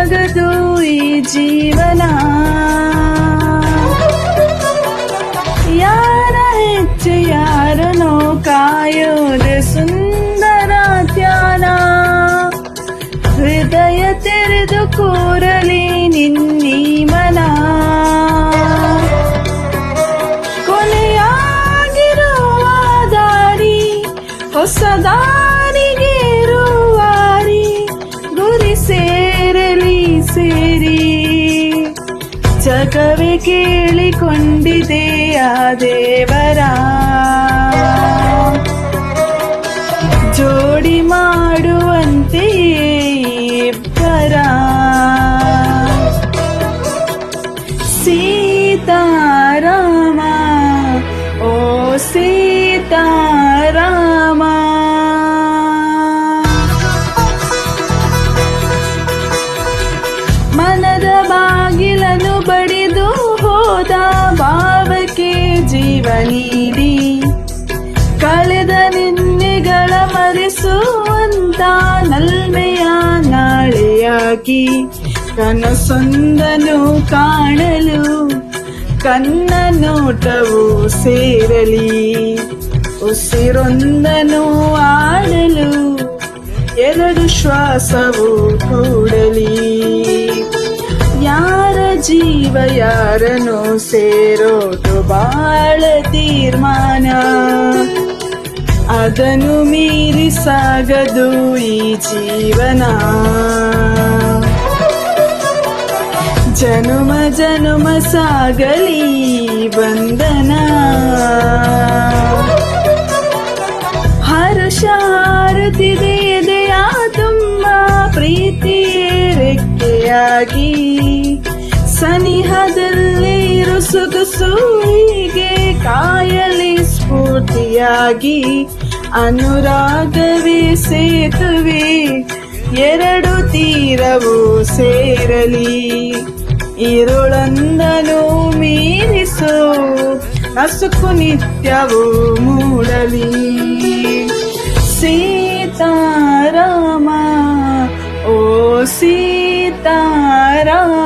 ಸಾಗದು ಈ ಜೀವನ. ಯಾರ ಹೆಜ್ಜೆ ಯಾರನೋ ಕಾಯೋದೆ ಸುಂದರ ಧ್ಯಾನ. ಹೃದಯ ತೆರೆದು ಕೂರಲಿ ನಿನ್ನೀ ಮನ. ಕೊನೆಯಾಗಿರುವ ದಾರಿ ಹೊಸ ದಾರಿಗೆ ರೂವಾರಿ. ಗುರಿ ಸೇರಲಿ ಸೇರಿ ಜಗವೇ ಕೇಳಿಕೊಂಡಿದೆ ಆ ದೇವರ. ಜೋಡಿ ಮಾಡುವಂತೆಯೇ ಇಬ್ಬರ. ಸೀತಾರಾಮ ಓ ಸೀತಾರಾಮ. ಮನದ ಬಾಗಿಲನ್ನು ಬಡಿದು ಹೋದ ಭಾವಕ್ಕೆ ಜೀವ ನೀಡಿ. ಕಳೆದ ನಿನ್ನೆಗಳ ಮರೆಸುವಂತ ನಲ್ಮೆಯ ನಾಳೆಯಾಗಿ. ಕನಸೊಂದನು ಕಾಣಲು ಕನ್ನ ನೋಟವು ಸೇರಲಿ. ಉಸಿರೊಂದನು ಆಡಲು ಎರಡು ಶ್ವಾಸವು ಕೂಡಲಿ. ಯಾರ ಜೀವ ಯಾರನ್ನು ಸೇರೋದು ಬಾಳ ತೀರ್ಮಾನ. ಅದನ್ನು ಮೀರಿ ಸಾಗದು ಈ ಜೀವನ. ಜನುಮ ಜನುಮ ಸಾಗಲಿ ಬಂಧನ. ಹರ್ಷ ಹಾರುತ್ತಿದೆ ಎದೆಯ ತುಂಬ ಪ್ರೀತಿಯೇ ರೆಕ್ಕೆಯಾಗಿ. ಸನಿಹದಲ್ಲಿ ಇರು ಸೊಗಸು ಹೀಗೆ ಕಾಯಲಿ ಸ್ಫೂರ್ತಿಯಾಗಿ. ಅನುರಾಗವೇ ಸೇತುವೆ ಎರಡು ತೀರವು ಸೇರಲಿ. ഇരുളൊಂದನು ಮೀರಿಸು ನಸುಕು ನಿತ್ಯವೂ ಮೂಡಲಿ. ಸೀತಾರಾಮ ಓ ಸೀತಾರಾಮ.